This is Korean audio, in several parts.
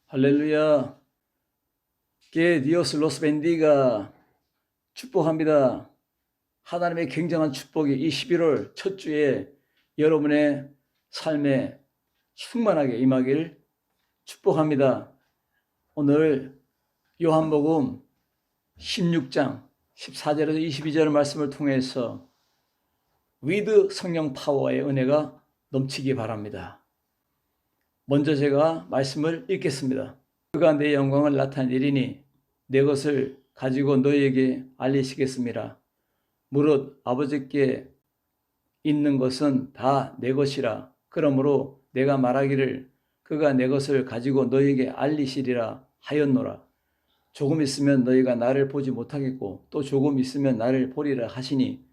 할렐루야. 게 디오스 로스 벤디가 축복합니다. 하나님의 굉장한 축복이 이 11월 첫 주에 여러분의 삶에 충만하게 임하길 축복합니다. 오늘 요한복음 16장 14절에서 22절 말씀을 통해서 위드 성령 파워의 은혜가 넘치기 바랍니다. 먼저 제가 말씀을 읽겠습니다. 그가 내 영광을 나타내리니 내 것을 가지고 너희에게 알리시겠습니다. 무릇 아버지께 있는 것은 다 내 것이라. 그러므로 내가 말하기를 그가 내 것을 가지고 너희에게 알리시리라 하였노라. 조금 있으면 너희가 나를 보지 못하겠고 또 조금 있으면 나를 보리라 하시니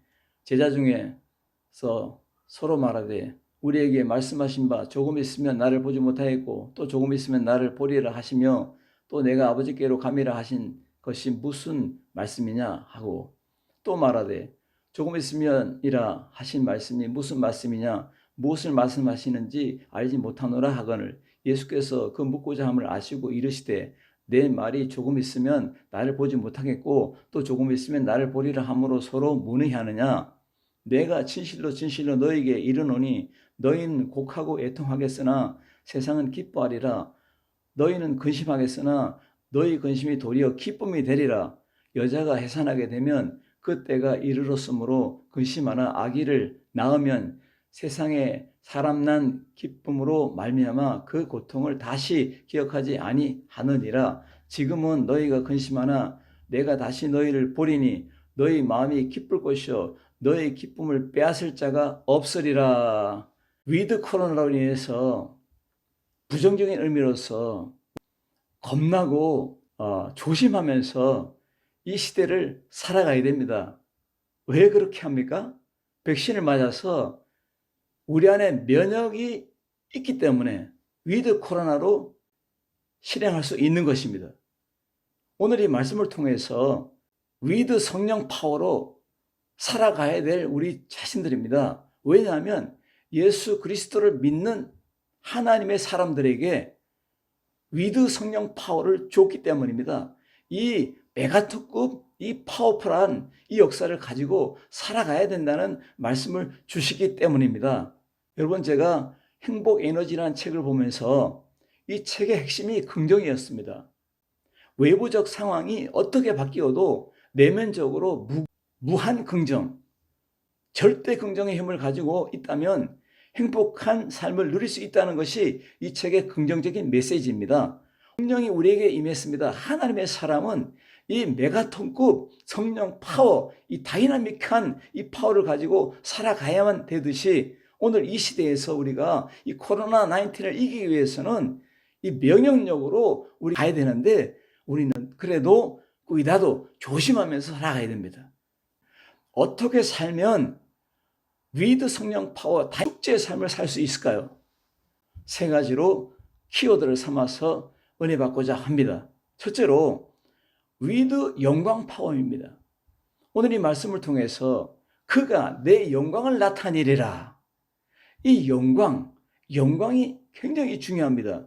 제자 중에서 서로 말하되 우리에게 말씀하신 바 조금 있으면 나를 보지 못하겠고 또 조금 있으면 나를 보리라 하시며 또 내가 아버지께로 감이라 하신 것이 무슨 말씀이냐 하고 또 말하되 조금 있으면이라 하신 말씀이 무슨 말씀이냐 무엇을 말씀하시는지 알지 못하노라 하거늘 예수께서 그 묻고자 함을 아시고 이르시되 내 말이 조금 있으면 나를 보지 못하겠고 또 조금 있으면 나를 보리라 함으로 서로 문의하느냐. 내가 진실로 진실로 너희에게 이르노니 너희는 곡하고 애통하겠으나 세상은 기뻐하리라. 너희는 근심하겠으나 너희 근심이 도리어 기쁨이 되리라. 여자가 해산하게 되면 그 때가 이르렀으므로 근심하나 아기를 낳으면 세상에 사람 난 기쁨으로 말미암아 그 고통을 다시 기억하지 아니하느니라. 지금은 너희가 근심하나 내가 다시 너희를 보리니 너희 마음이 기쁠 것이요 너희 기쁨을 빼앗을 자가 없으리라. 위드 코로나로 인해서 부정적인 의미로서 겁나고 조심하면서 이 시대를 살아가야 됩니다. 왜 그렇게 합니까? 백신을 맞아서 우리 안에 면역이 있기 때문에 위드 코로나로 실행할 수 있는 것입니다. 오늘 이 말씀을 통해서 위드 성령 파워로 살아가야 될 우리 자신들입니다. 왜냐하면 예수 그리스도를 믿는 하나님의 사람들에게 위드 성령 파워를 줬기 때문입니다. 이 메가토급 이 파워풀한 이 역사를 가지고 살아가야 된다는 말씀을 주시기 때문입니다. 여러분, 제가 행복 에너지라는 책을 보면서 이 책의 핵심이 긍정이었습니다. 외부적 상황이 어떻게 바뀌어도 내면적으로 무한 긍정, 절대 긍정의 힘을 가지고 있다면 행복한 삶을 누릴 수 있다는 것이 이 책의 긍정적인 메시지입니다. 성령이 우리에게 임했습니다. 하나님의 사람은 이 메가톤급 성령 파워, 이 다이나믹한 이 파워를 가지고 살아가야만 되듯이 오늘 이 시대에서 우리가 이 코로나 19을 이기기 위해서는 이 명령력으로 우리 가야 되는데 우리는 그래도 의다도 조심하면서 살아가야 됩니다. 어떻게 살면 위드 성령 파워 축제의 삶을 살 수 있을까요? 세 가지로 키워드를 삼아서 은혜 받고자 합니다. 첫째로 위드 영광 파워입니다. 오늘 이 말씀을 통해서 그가 내 영광을 나타내리라. 이 영광이 굉장히 중요합니다.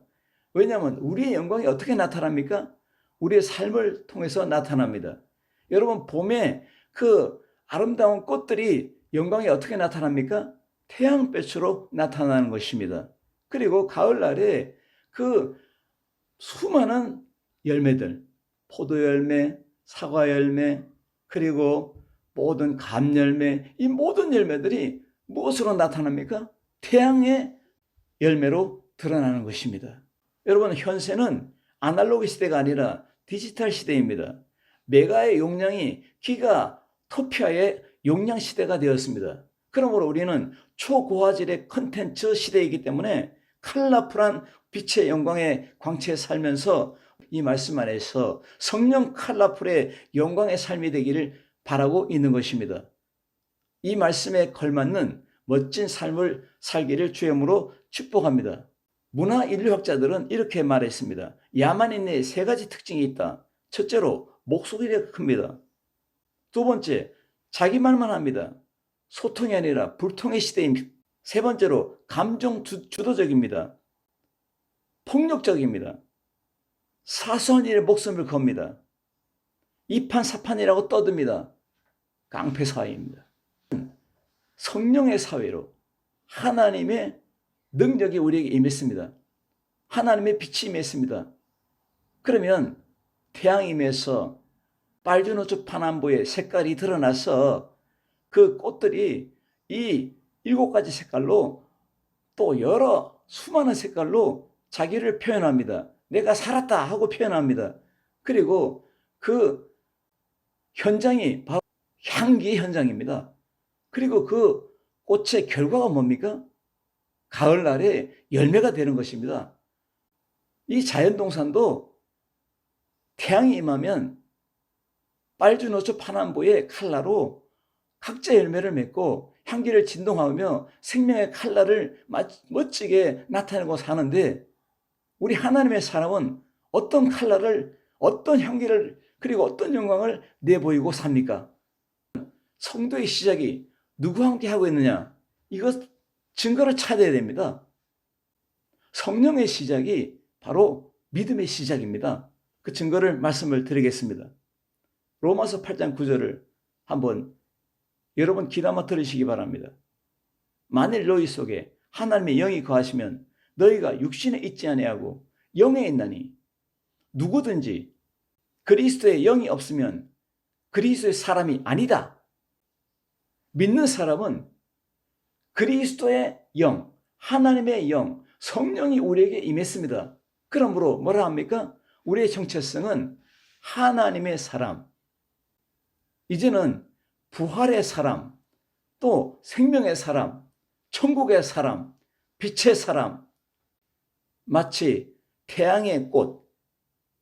왜냐하면 우리의 영광이 어떻게 나타납니까? 우리의 삶을 통해서 나타납니다. 여러분, 봄에 그 아름다운 꽃들이 영광이 어떻게 나타납니까? 태양빛으로 나타나는 것입니다. 그리고 가을날에 그 수많은 열매들, 포도열매, 사과열매, 그리고 모든 감열매, 이 모든 열매들이 무엇으로 나타납니까? 태양의 열매로 드러나는 것입니다. 여러분, 현세는 아날로그 시대가 아니라 디지털 시대입니다. 메가의 용량이 기가 토피아의 용량 시대가 되었습니다. 그러므로 우리는 초고화질의 컨텐츠 시대이기 때문에 컬러풀한 빛의 영광의 광채에 살면서 이 말씀 안에서 성령 컬러풀의 영광의 삶이 되기를 바라고 있는 것입니다. 이 말씀에 걸맞는 멋진 삶을 살기를 주님으로 축복합니다. 문화인류학자들은 이렇게 말했습니다. 야만인의 세 가지 특징이 있다. 첫째로 목소리가 큽니다. 두 번째, 자기 말만 합니다. 소통이 아니라 불통의 시대입니다. 세 번째로 감정 주도적입니다. 폭력적입니다. 사소한 일에 목숨을 겁니다. 이판사판이라고 떠듭니다. 깡패 사회입니다. 성령의 사회로 하나님의 능력이 우리에게 임했습니다. 하나님의 빛이 임했습니다. 그러면 태양이 임해서 빨주노초 파남보의 색깔이 드러나서 그 꽃들이 이 7가지 색깔로 또 여러 수많은 색깔로 자기를 표현합니다. 내가 살았다 하고 표현합니다. 그리고 그 현장이 바로 향기 현장입니다. 그리고 그 꽃의 결과가 뭡니까? 가을날에 열매가 되는 것입니다. 이 자연동산도 태양이 임하면 빨주노초 파남보의 칼라로 각자 열매를 맺고 향기를 진동하며 생명의 칼라를 멋지게 나타내고 사는데, 우리 하나님의 사람은 어떤 칼라를, 어떤 향기를, 그리고 어떤 영광을 내보이고 삽니까? 성도의 시작이 누구와 함께 하고 있느냐? 이것 증거를 찾아야 됩니다. 성령의 시작이 바로 믿음의 시작입니다. 그 증거를 말씀을 드리겠습니다. 로마서 8장 9절을 한번 여러분 귀담아 들으시기 바랍니다. 만일 너희 속에 하나님의 영이 거하시면 너희가 육신에 있지 아니하고 영에 있나니, 누구든지 그리스도의 영이 없으면 그리스도의 사람이 아니다. 믿는 사람은 그리스도의 영, 하나님의 영, 성령이 우리에게 임했습니다. 그러므로 뭐라 합니까? 우리의 정체성은 하나님의 사람, 이제는 부활의 사람, 또 생명의 사람, 천국의 사람, 빛의 사람, 마치 태양의 꽃,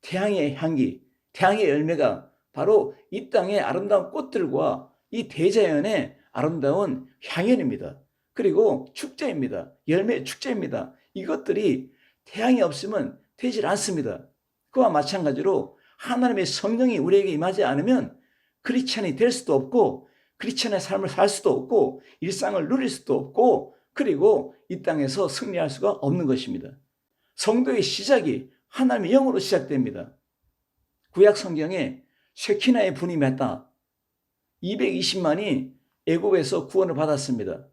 태양의 향기, 태양의 열매가 바로 이 땅의 아름다운 꽃들과 이 대자연의 아름다운 향연입니다. 그리고 축제입니다. 열매의 축제입니다. 이것들이 태양이 없으면 되질 않습니다. 그와 마찬가지로 하나님의 성령이 우리에게 임하지 않으면 크리스찬이 될 수도 없고, 크리스찬의 삶을 살 수도 없고, 일상을 누릴 수도 없고, 그리고 이 땅에서 승리할 수가 없는 것입니다. 성도의 시작이 하나님의 영으로 시작됩니다. 구약 성경에 쉐키나의 분이 임했다. 220만이 애굽에서 구원을 받았습니다.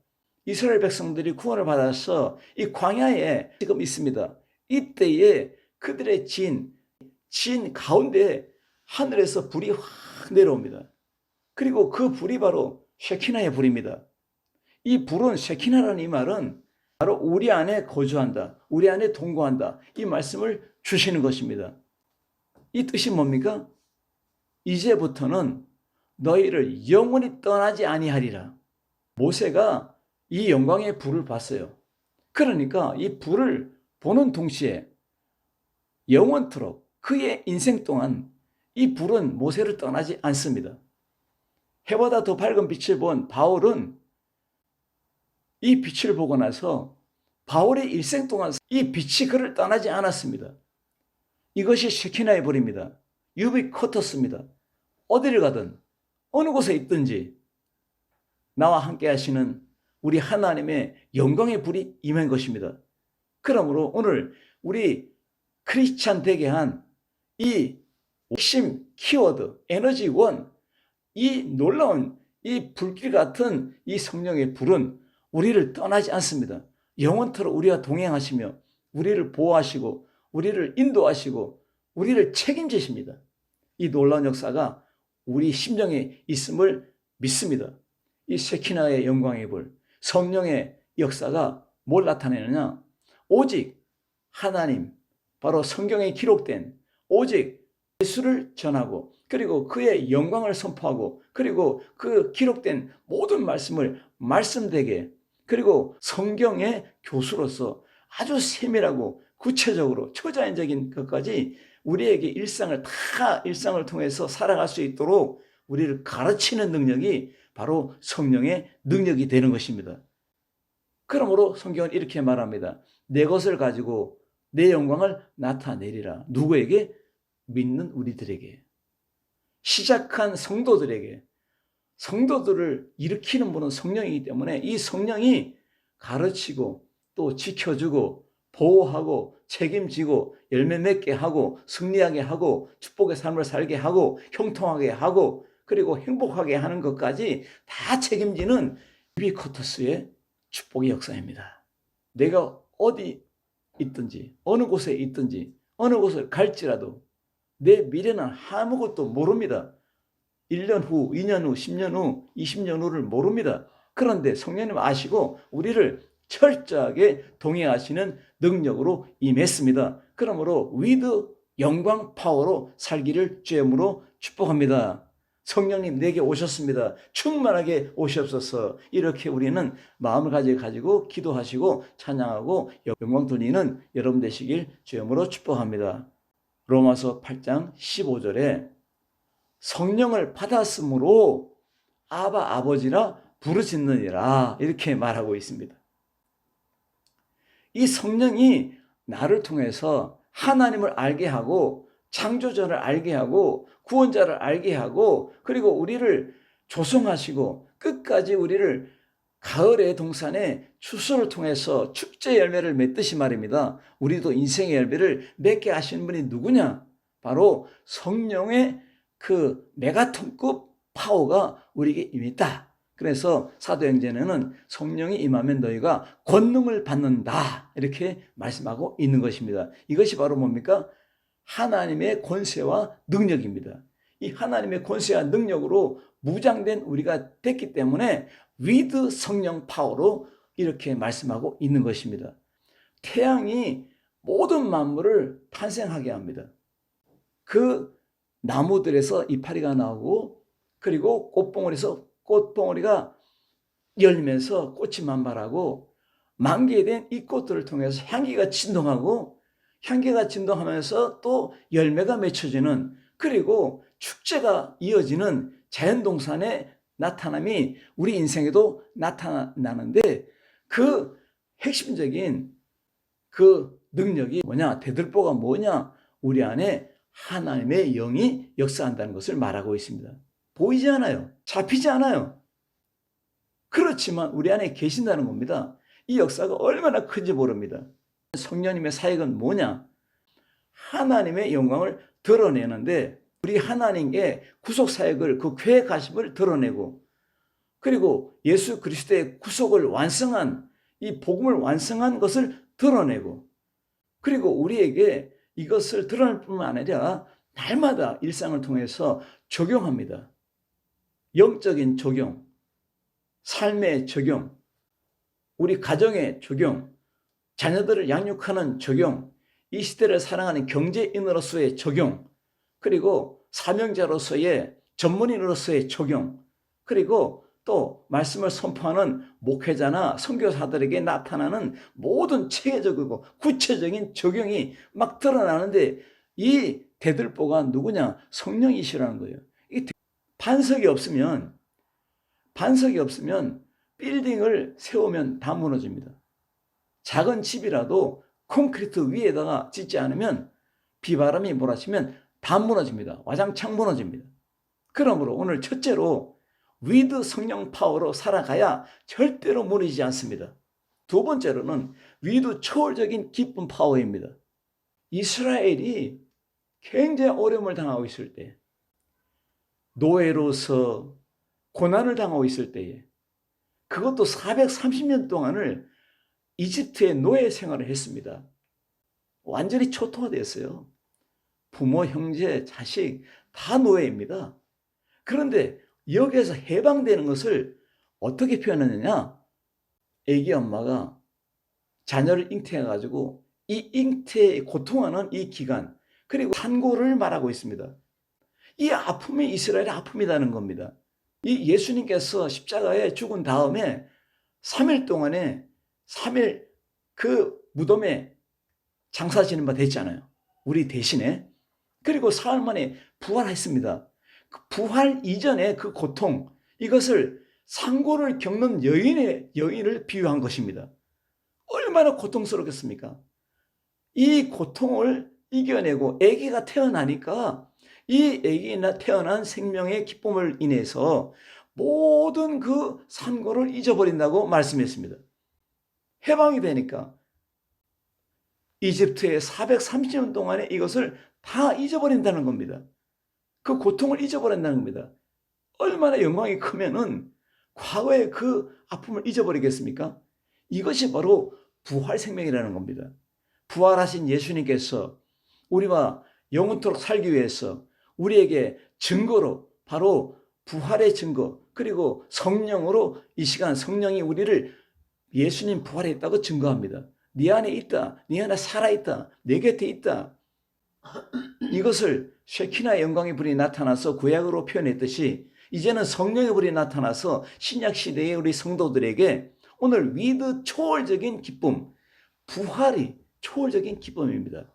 이스라엘 백성들이 구원을 받아서 이 광야에 지금 있습니다. 이때에 그들의 진 가운데 하늘에서 불이 확 내려옵니다. 그리고 그 불이 바로 쉐키나의 불입니다. 이 불은, 쉐키나라는 이 말은 바로 우리 안에 거주한다, 우리 안에 동거한다, 이 말씀을 주시는 것입니다. 이 뜻이 뭡니까? 이제부터는 너희를 영원히 떠나지 아니하리라. 모세가 이 영광의 불을 봤어요. 그러니까 이 불을 보는 동시에 영원토록 그의 인생 동안 이 불은 모세를 떠나지 않습니다. 해보다 더 밝은 빛을 본 바울은 이 빛을 보고 나서 바울의 일생 동안 이 빛이 그를 떠나지 않았습니다. 이것이 쉐키나의 불입니다. 유비쿼터스입니다. 어디를 가든 어느 곳에 있든지 나와 함께 하시는 우리 하나님의 영광의 불이 임한 것입니다. 그러므로 오늘 우리 크리스찬 되게 한 이 핵심 키워드 에너지 원, 이 놀라운 이 불길 같은 이 성령의 불은 우리를 떠나지 않습니다. 영원토록 우리와 동행하시며 우리를 보호하시고 우리를 인도하시고 우리를 책임지십니다. 이 놀라운 역사가 우리 심령에 있음을 믿습니다. 이 쉐키나의 영광의 불, 성령의 역사가 뭘 나타내느냐? 오직 하나님, 바로 성경에 기록된 오직 예수를 전하고, 그리고 그의 영광을 선포하고, 그리고 그 기록된 모든 말씀을 말씀되게, 그리고 성경의 교수로서 아주 세밀하고 구체적으로 초자연적인 것까지 우리에게 일상을 통해서 살아갈 수 있도록 우리를 가르치는 능력이 바로 성령의 능력이 되는 것입니다. 그러므로 성경은 이렇게 말합니다. 내 것을 가지고 내 영광을 나타내리라. 누구에게? 믿는 우리들에게. 시작한 성도들에게. 성도들을 일으키는 분은 성령이기 때문에 이 성령이 가르치고 또 지켜주고 보호하고 책임지고 열매 맺게 하고 승리하게 하고 축복의 삶을 살게 하고 형통하게 하고 그리고 행복하게 하는 것까지 다 책임지는 유비쿼터스의 축복의 역사입니다. 내가 어디 있든지 어느 곳에 있든지 어느 곳을 갈지라도 내 미래는 아무것도 모릅니다. 1년 후, 2년 후, 10년 후, 20년 후를 모릅니다. 그런데 성령님 아시고 우리를 철저하게 동행하시는 능력으로 임했습니다. 그러므로 위드 영광 파워로 살기를 주의 이름으로 축복합니다. 성령님 내게 오셨습니다. 충만하게 오시옵소서. 이렇게 우리는 마음을 가지고 기도하시고 찬양하고 영광 돌리는 여러분 되시길 주의 이름으로 축복합니다. 로마서 8장 15절에 성령을 받았으므로 아바 아버지라 부르짖느니라 이렇게 말하고 있습니다. 이 성령이 나를 통해서 하나님을 알게 하고 창조자를 알게 하고 구원자를 알게 하고 그리고 우리를 조성하시고 끝까지 우리를 가을의 동산에 추수를 통해서 축제 열매를 맺듯이 말입니다. 우리도 인생의 열매를 맺게 하시는 분이 누구냐? 바로 성령의 그 메가톤급 파워가 우리에게 임했다. 그래서 사도행전에는 성령이 임하면 너희가 권능을 받는다 이렇게 말씀하고 있는 것입니다. 이것이 바로 뭡니까? 하나님의 권세와 능력입니다. 이 하나님의 권세와 능력으로 무장된 우리가 됐기 때문에 위드 성령 파워로 이렇게 말씀하고 있는 것입니다. 태양이 모든 만물을 탄생하게 합니다. 그 나무들에서 이파리가 나오고 그리고 꽃봉오리에서 꽃봉오리가 열면서 꽃이 만발하고 만개된 이 꽃들을 통해서 향기가 진동하고 향기가 진동하면서 또 열매가 맺혀지는 그리고 축제가 이어지는 자연동산의 나타남이 우리 인생에도 나타나는데 그 핵심적인 그 능력이 뭐냐? 대들보가 뭐냐? 우리 안에 하나님의 영이 역사한다는 것을 말하고 있습니다. 보이지 않아요. 잡히지 않아요. 그렇지만 우리 안에 계신다는 겁니다. 이 역사가 얼마나 큰지 모릅니다. 성령님의 사역은 뭐냐? 하나님의 영광을 드러내는데 우리 하나님의 구속 사역을 그 계획하심을 드러내고 그리고 예수 그리스도의 구속을 완성한 이 복음을 완성한 것을 드러내고 그리고 우리에게 이것을 드러낼 뿐만 아니라 날마다 일상을 통해서 적용합니다. 영적인 적용, 삶의 적용, 우리 가정의 적용, 자녀들을 양육하는 적용, 이 시대를 사랑하는 경제인으로서의 적용, 그리고 사명자로서의 전문인으로서의 적용, 그리고 또 말씀을 선포하는 목회자나 선교사들에게 나타나는 모든 체계적이고 구체적인 적용이 막 드러나는데 이 대들보가 누구냐? 성령이시라는 거예요. 이 반석이 없으면 빌딩을 세우면 다 무너집니다. 작은 집이라도 콘크리트 위에다가 짓지 않으면 비바람이 몰아치면 다 무너집니다. 와장창 무너집니다. 그러므로 오늘 첫째로 위드 성령 파워로 살아가야 절대로 무너지지 않습니다. 두 번째로는 위드 초월적인 기쁨 파워입니다. 이스라엘이 굉장히 어려움을 당하고 있을 때, 노예로서 고난을 당하고 있을 때에 그것도 430년 동안을 이집트의 노예 생활을 했습니다. 완전히 초토화됐어요. 부모, 형제, 자식 다 노예입니다. 그런데 여기에서 해방되는 것을 어떻게 표현하느냐? 애기 엄마가 자녀를 잉태해가지고 이 잉태에 고통하는 이 기간 그리고 산고를 말하고 있습니다. 이 아픔이 이스라엘의 아픔이라는 겁니다. 이 예수님께서 십자가에 죽은 다음에 3일 동안에 3일 그 무덤에 장사지는 바 됐잖아요. 우리 대신에. 그리고 사흘 만에 부활했습니다. 그 부활 이전의 그 고통, 이것을 상고를 겪는 여인을 비유한 것입니다. 얼마나 고통스럽겠습니까? 이 고통을 이겨내고 아기가 태어나니까 이 아기나 태어난 생명의 기쁨을 인해서 모든 그 산고를 잊어버린다고 말씀했습니다. 해방이 되니까 이집트에 430년 동안에 이것을 다 잊어버린다는 겁니다. 그 고통을 잊어버린다는 겁니다. 얼마나 영광이 크면은 과거의 그 아픔을 잊어버리겠습니까? 이것이 바로 부활 생명이라는 겁니다. 부활하신 예수님께서 우리와 영원토록 살기 위해서 우리에게 증거로, 바로 부활의 증거, 그리고 성령으로 이 시간 성령이 우리를 예수님 부활했다고 증거합니다. 네 안에 있다, 네 안에 살아있다, 내 곁에 있다. 이것을 쉐키나의 영광의 불이 나타나서 구약으로 표현했듯이 이제는 성령의 불이 나타나서 신약 시대의 우리 성도들에게 오늘 위드 초월적인 기쁨, 부활이 초월적인 기쁨입니다.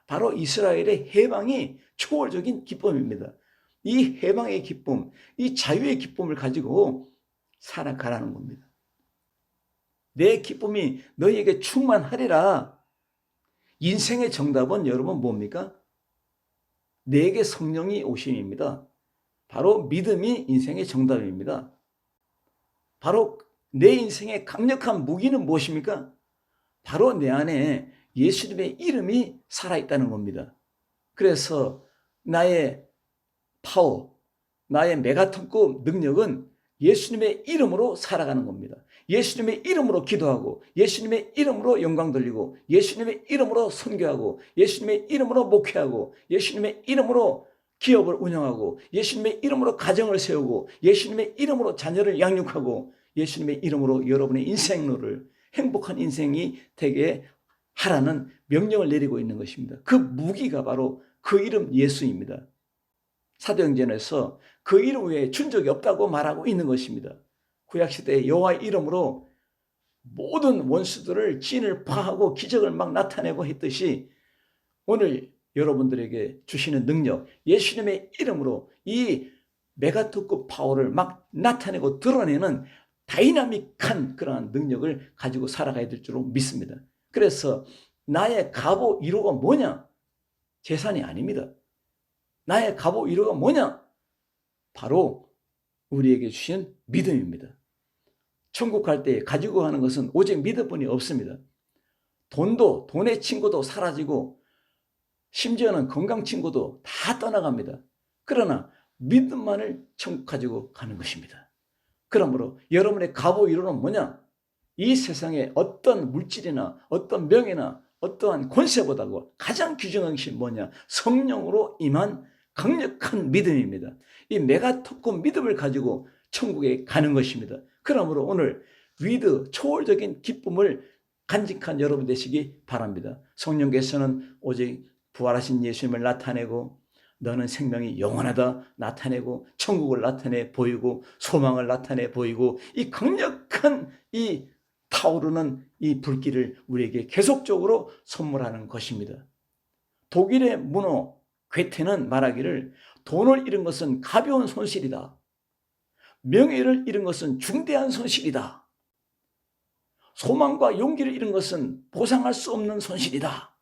바로 이스라엘의 해방이 초월적인 기쁨입니다. 이 해방의 기쁨, 이 자유의 기쁨을 가지고 살아가라는 겁니다. 내 기쁨이 너희에게 충만하리라. 인생의 정답은 여러분 뭡니까? 내게 성령이 오심입니다. 바로 믿음이 인생의 정답입니다. 바로 내 인생의 강력한 무기는 무엇입니까? 바로 내 안에 예수님의 이름이 살아있다는 겁니다. 그래서 나의 파워, 나의 메가톤급 능력은 예수님의 이름으로 살아가는 겁니다. 예수님의 이름으로 기도하고, 예수님의 이름으로 영광 돌리고, 예수님의 이름으로 선교하고, 예수님의 이름으로 목회하고, 예수님의 이름으로 기업을 운영하고, 예수님의 이름으로 가정을 세우고, 예수님의 이름으로 자녀를 양육하고, 예수님의 이름으로 여러분의 인생로를 행복한 인생이 되게 하라는 명령을 내리고 있는 것입니다. 그 무기가 바로 그 이름 예수입니다. 사도행전에서 그 이름 외에 준 적이 없다고 말하고 있는 것입니다. 구약시대의 여호와의 이름으로 모든 원수들을 진을 파하고 기적을 막 나타내고 했듯이 오늘 여러분들에게 주시는 능력, 예수님의 이름으로 이 메가토급 파워를 막 나타내고 드러내는 다이나믹한 그러한 능력을 가지고 살아가야 될 줄로 믿습니다. 그래서 나의 갑오 1호가 뭐냐? 재산이 아닙니다. 나의 갑오 1호가 뭐냐? 바로 우리에게 주신 믿음입니다. 천국 갈 때 가지고 가는 것은 오직 믿음뿐이 없습니다. 돈도, 돈의 친구도 사라지고 심지어는 건강 친구도 다 떠나갑니다. 그러나 믿음만을 천국 가지고 가는 것입니다. 그러므로 여러분의 갑오 1호는 뭐냐? 이 세상에 어떤 물질이나 어떤 명예나 어떠한 권세보다도 가장 귀중한 것이 뭐냐? 성령으로 임한 강력한 믿음입니다. 이 메가토급 믿음을 가지고 천국에 가는 것입니다. 그러므로 오늘 위드 초월적인 기쁨을 간직한 여러분 되시기 바랍니다. 성령께서는 오직 부활하신 예수님을 나타내고 너는 생명이 영원하다 나타내고 천국을 나타내 보이고 소망을 나타내 보이고 이 강력한 이 타오르는 이 불길을 우리에게 계속적으로 선물하는 것입니다. 독일의 문호 괴테는 말하기를 돈을 잃은 것은 가벼운 손실이다. 명예를 잃은 것은 중대한 손실이다. 소망과 용기를 잃은 것은 보상할 수 없는 손실이다.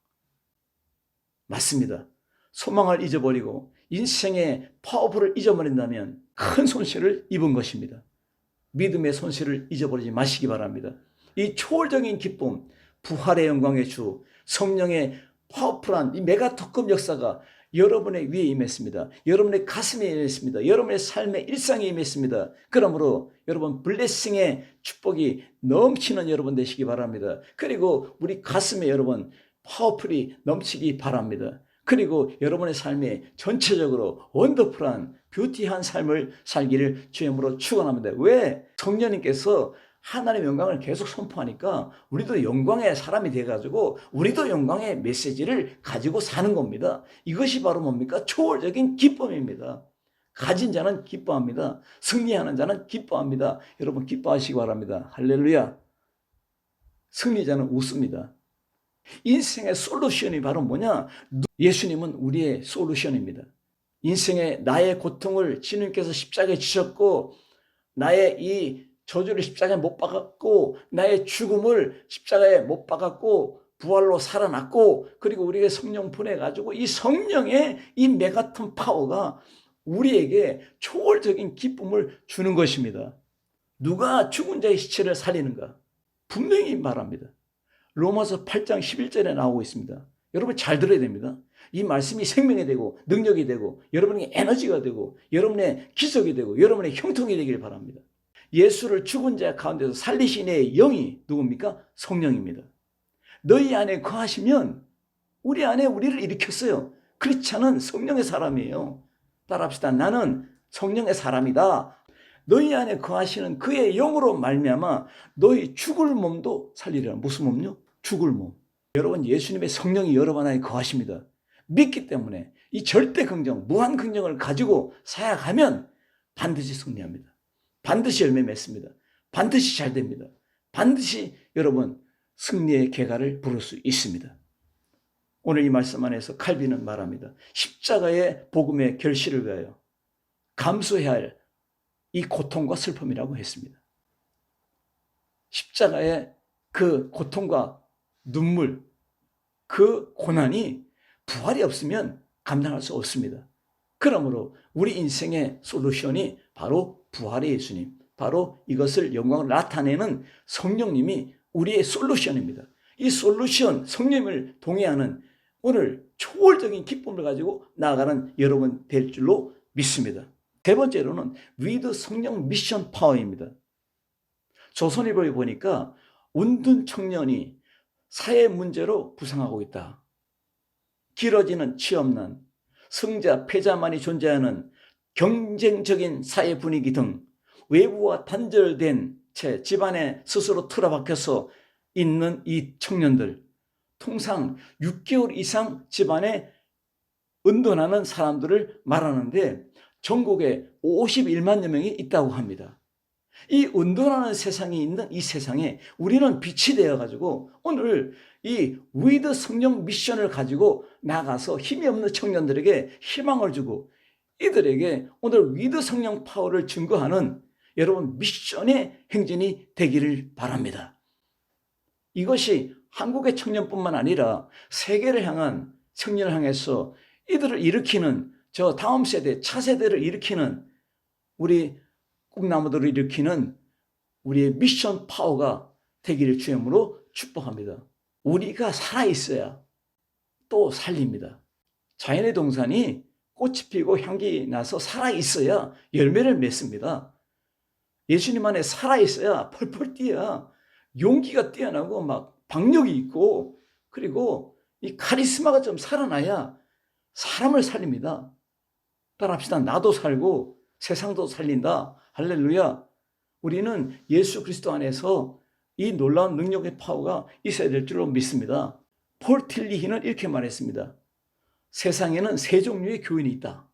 맞습니다. 소망을 잊어버리고 인생의 파워풀을 잊어버린다면 큰 손실을 입은 것입니다. 믿음의 손실을 잊어버리지 마시기 바랍니다. 이 초월적인 기쁨, 부활의 영광의 주, 성령의 파워풀한 이 메가토급 역사가 여러분의 위에 임했습니다. 여러분의 가슴에 임했습니다. 여러분의 삶의 일상에 임했습니다. 그러므로 여러분 블레싱의 축복이 넘치는 여러분 되시기 바랍니다. 그리고 우리 가슴에 여러분 파워풀이 넘치기 바랍니다. 그리고 여러분의 삶에 전체적으로 원더풀한 뷰티한 삶을 살기를 주님으로 축원합니다. 왜? 성령님께서 하나님의 영광을 계속 선포하니까 우리도 영광의 사람이 돼가지고 우리도 영광의 메시지를 가지고 사는 겁니다. 이것이 바로 뭡니까? 초월적인 기쁨입니다. 가진 자는 기뻐합니다. 승리하는 자는 기뻐합니다. 여러분 기뻐하시기 바랍니다. 할렐루야. 승리자는 웃습니다. 인생의 솔루션이 바로 뭐냐? 예수님은 우리의 솔루션입니다. 인생의 나의 고통을 주님께서 십자가에 지셨고 나의 이 저주를 십자가에 못 박았고 나의 죽음을 십자가에 못 박았고 부활로 살아났고 그리고 우리에게 성령 보내가지고 이 성령의 이 메가톤 파워가 우리에게 초월적인 기쁨을 주는 것입니다. 누가 죽은 자의 시체를 살리는가? 분명히 말합니다. 로마서 8장 11절에 나오고 있습니다. 여러분 잘 들어야 됩니다. 이 말씀이 생명이 되고 능력이 되고 여러분의 에너지가 되고 여러분의 기적이 되고 여러분의 형통이 되길 바랍니다. 예수를 죽은 자 가운데서 살리신 이의 영이 누굽니까? 성령입니다. 너희 안에 거하시면 우리 안에 우리를 일으켰어요. 크리스찬은 성령의 사람이에요. 따라합시다. 나는 성령의 사람이다. 너희 안에 거하시는 그의 영으로 말미암아 너희 죽을 몸도 살리리라. 무슨 몸요? 죽을 몸. 여러분 예수님의 성령이 여러분 안에 거하십니다. 믿기 때문에 이 절대 긍정, 무한 긍정을 가지고 살아가면 반드시 승리합니다. 반드시 열매 맺습니다. 반드시 잘 됩니다. 반드시 여러분 승리의 계가를 부를 수 있습니다. 오늘 이 말씀 안에서 칼빈은 말합니다. 십자가의 복음의 결실을 위하여 감수해야 할 이 고통과 슬픔이라고 했습니다. 십자가의 그 고통과 눈물, 그 고난이 부활이 없으면 감당할 수 없습니다. 그러므로 우리 인생의 솔루션이 바로 부활의 예수님, 바로 이것을 영광을 나타내는 성령님이 우리의 솔루션입니다. 이 솔루션, 성령님을 동의하는 오늘 초월적인 기쁨을 가지고 나아가는 여러분 될 줄로 믿습니다. 세 번째로는 위드 성령 미션 파워입니다. 조선일보에 보니까 운둔 청년이 사회 문제로 부상하고 있다. 길어지는 취업난, 승자, 패자만이 존재하는 경쟁적인 사회 분위기 등 외부와 단절된 채 집안에 스스로 틀어박혀서 있는 이 청년들, 통상 6개월 이상 집안에 은둔하는 사람들을 말하는데 전국에 51만여 명이 있다고 합니다. 이 은둔하는 세상이 있는 이 세상에 우리는 빛이 되어가지고 오늘 이 위드 성령 미션을 가지고 나가서 힘이 없는 청년들에게 희망을 주고 이들에게 오늘 위드 성령 파워를 증거하는 여러분 미션의 행진이 되기를 바랍니다. 이것이 한국의 청년뿐만 아니라 세계를 향한 청년을 향해서 이들을 일으키는 저 다음 세대, 차세대를 일으키는 우리 꿈나무들을 일으키는 우리의 미션 파워가 되기를 주님으로 축복합니다. 우리가 살아있어야 또 살립니다. 자연의 동산이 꽃이 피고 향기 나서 살아있어야 열매를 맺습니다. 예수님 안에 살아있어야 펄펄 뛰어야 용기가 뛰어나고 막 박력이 있고 그리고 이 카리스마가 좀 살아나야 사람을 살립니다. 따라합시다. 나도 살고 세상도 살린다. 할렐루야. 우리는 예수 그리스도 안에서 이 놀라운 능력의 파워가 있어야 될 줄로 믿습니다. 폴 틸리히는 이렇게 말했습니다. 세상에는 세 종류의 교인이 있다.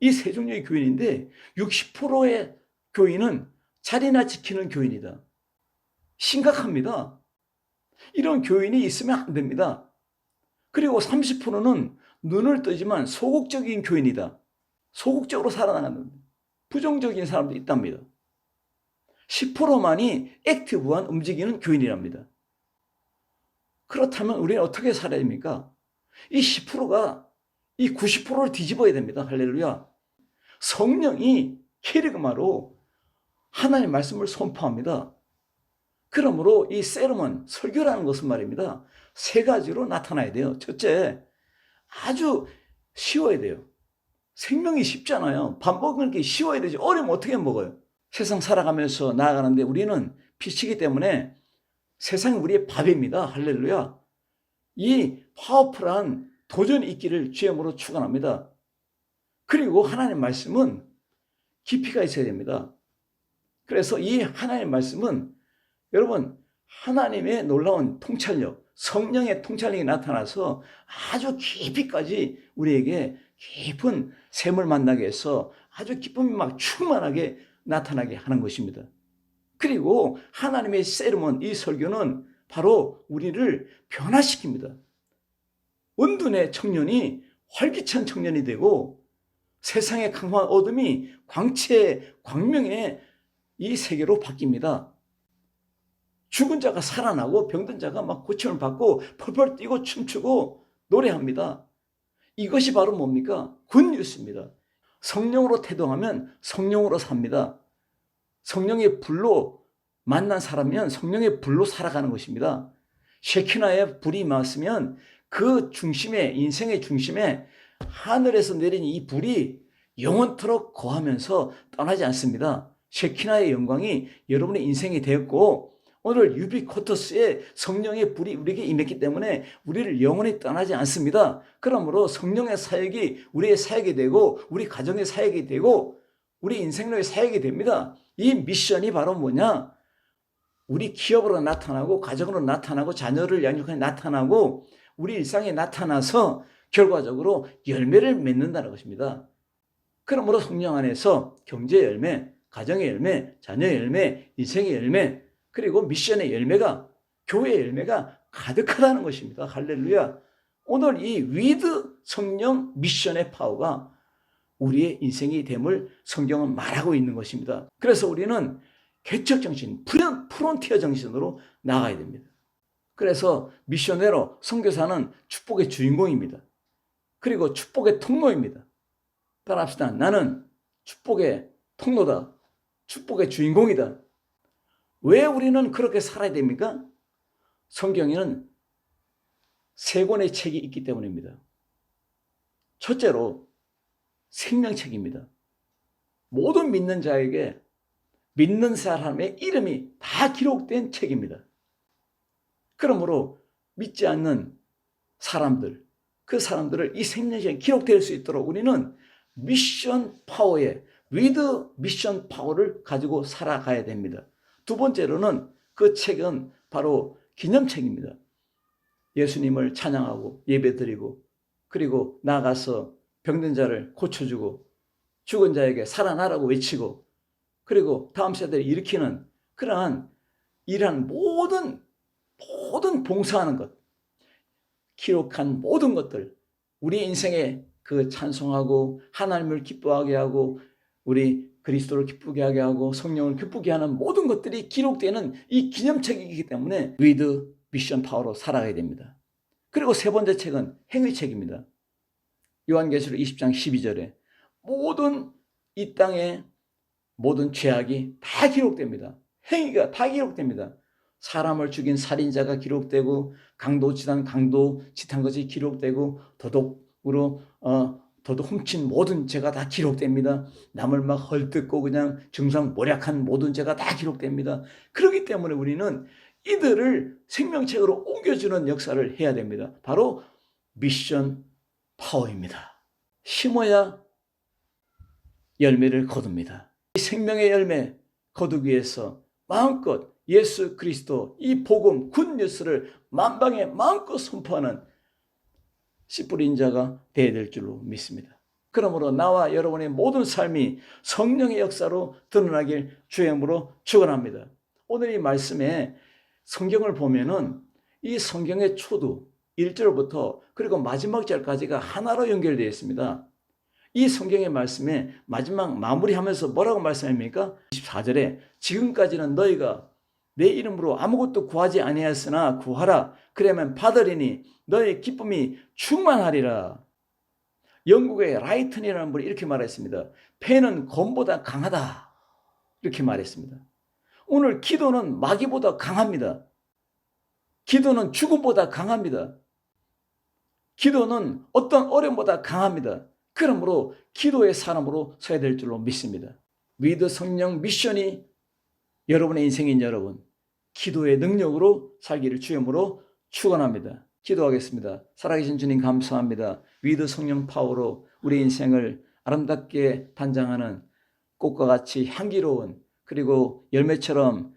이 세 종류의 교인인데 60%의 교인은 자리나 지키는 교인이다. 심각합니다. 이런 교인이 있으면 안 됩니다. 그리고 30%는 눈을 뜨지만 소극적인 교인이다. 소극적으로 살아나가는 부정적인 사람도 있답니다. 10%만이 액티브한 움직이는 교인이랍니다. 그렇다면 우리는 어떻게 살아야 됩니까? 이 10%가 이 90%를 뒤집어야 됩니다. 할렐루야. 성령이 캐리그마로 하나님의 말씀을 선포합니다. 그러므로 이 세르몬, 설교라는 것은 말입니다. 세 가지로 나타나야 돼요. 첫째, 아주 쉬워야 돼요. 생명이 쉽잖아요. 밥 먹는 게 쉬워야 되지. 어려우면 어떻게 먹어요? 세상 살아가면서 나아가는데 우리는 빛이기 때문에 세상이 우리의 밥입니다. 할렐루야. 이 파워풀한 도전이 있기를 주님으로 축원합니다. 그리고 하나님의 말씀은 깊이가 있어야 됩니다. 그래서 이 하나님의 말씀은 여러분 하나님의 놀라운 통찰력, 성령의 통찰력이 나타나서 아주 깊이까지 우리에게 깊은 샘을 만나게 해서 아주 기쁨이 막 충만하게 나타나게 하는 것입니다. 그리고 하나님의 세르몬, 이 설교는 바로 우리를 변화시킵니다. 은둔의 청년이 활기찬 청년이 되고 세상의 강한 어둠이 광채의 광명의 이 세계로 바뀝니다. 죽은 자가 살아나고 병든 자가 막 고침을 받고 펄펄 뛰고 춤추고 노래합니다. 이것이 바로 뭡니까? 굿뉴스입니다. 성령으로 태동하면 성령으로 삽니다. 성령의 불로 만난 사람이면 성령의 불로 살아가는 것입니다. 셰키나의 불이 임했으면 그 중심에, 인생의 중심에 하늘에서 내린 이 불이 영원토록 거하면서 떠나지 않습니다. 셰키나의 영광이 여러분의 인생이 되었고, 오늘 유비코터스의 성령의 불이 우리에게 임했기 때문에 우리를 영원히 떠나지 않습니다. 그러므로 성령의 사역이 우리의 사역이 되고, 우리 가정의 사역이 되고, 우리 인생의 사역이 됩니다. 이 미션이 바로 뭐냐? 우리 기업으로 나타나고, 가정으로 나타나고, 자녀를 양육하게 나타나고, 우리 일상에 나타나서 결과적으로 열매를 맺는다는 것입니다. 그러므로 성령 안에서 경제의 열매, 가정의 열매, 자녀의 열매, 인생의 열매, 그리고 미션의 열매가, 교회의 열매가 가득하다는 것입니다. 할렐루야. 오늘 이 위드 성령 미션의 파워가 우리의 인생이 됨을 성경은 말하고 있는 것입니다. 그래서 우리는 개척 정신, 프론티어 정신으로 나가야 됩니다. 그래서 미셔네로, 선교사는 축복의 주인공입니다. 그리고 축복의 통로입니다. 따라합시다. 나는 축복의 통로다. 축복의 주인공이다. 왜 우리는 그렇게 살아야 됩니까? 성경에는 3권의 책이 있기 때문입니다. 첫째로 생명책입니다. 모든 믿는 자에게, 믿는 사람의 이름이 다 기록된 책입니다. 그러므로 믿지 않는 사람들, 그 사람들을 이 생명책에 기록될 수 있도록 우리는 미션 파워에, 위드 미션 파워를 가지고 살아가야 됩니다. 두 번째로는 그 책은 바로 기념책입니다. 예수님을 찬양하고 예배드리고, 그리고 나가서 병든 자를 고쳐주고, 죽은 자에게 살아나라고 외치고, 그리고 다음 세대를 일으키는 그러한 이러한 모든 봉사하는 것, 기록한 모든 것들, 우리 인생에 그 찬송하고 하나님을 기뻐하게 하고 우리 그리스도를 기쁘게 하게 하고 성령을 기쁘게 하는 모든 것들이 기록되는 이 기념책이기 때문에 위드 미션 파워로 살아가야 됩니다. 그리고 세 번째 책은 행위책입니다. 요한계시록 20장 12절에 모든 이 땅의 모든 죄악이 다 기록됩니다. 행위가 다 기록됩니다. 사람을 죽인 살인자가 기록되고, 강도짓한 것이 기록되고, 도둑으로 도둑 훔친 모든 죄가 다 기록됩니다. 남을 막 헐뜯고 그냥 증상모략한 모든 죄가 다 기록됩니다. 그렇기 때문에 우리는 이들을 생명책으로 옮겨주는 역사를 해야 됩니다. 바로 미션 파워입니다. 심어야 열매를 거둡니다. 이 생명의 열매 거두기 위해서 마음껏 예수 그리스도 이 복음 굿뉴스를 만방에 마음껏 선포하는 씨 뿌린 자가 되어야 될 줄로 믿습니다. 그러므로 나와 여러분의 모든 삶이 성령의 역사로 드러나길 주의 이름으로 축원합니다. 오늘 이 말씀에 성경을 보면은 이 성경의 초두 1절부터 그리고 마지막 절까지가 하나로 연결되어 있습니다. 이 성경의 말씀에 마지막 마무리하면서 뭐라고 말씀합니까? 24절에 지금까지는 너희가 내 이름으로 아무것도 구하지 아니하였으나 구하라. 그러면 받으리니 너의 기쁨이 충만하리라. 영국의 라이튼이라는 분이 이렇게 말했습니다. 펜은 검보다 강하다. 이렇게 말했습니다. 오늘 기도는 마귀보다 강합니다. 기도는 죽음보다 강합니다. 기도는 어떤 어려움보다 강합니다. 그러므로 기도의 사람으로 서야 될 줄로 믿습니다. 위드 성령 미션이 여러분의 인생인 여러분, 기도의 능력으로 살기를 주님으로 축원합니다. 기도하겠습니다. 살아계신 주님 감사합니다. 위드 성령 파워로 우리 인생을 아름답게 단장하는 꽃과 같이 향기로운 그리고 열매처럼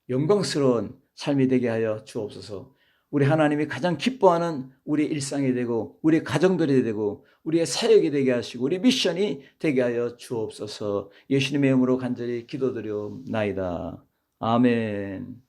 영광스러운 삶이 되게 하여 주옵소서. 우리 하나님이 가장 기뻐하는 우리 일상이 되고 우리 가정들이 되고 우리의 사역이 되게 하시고 우리 미션이 되게 하여 주옵소서. 예수님의 이름으로 간절히 기도드리옵나이다. 아멘.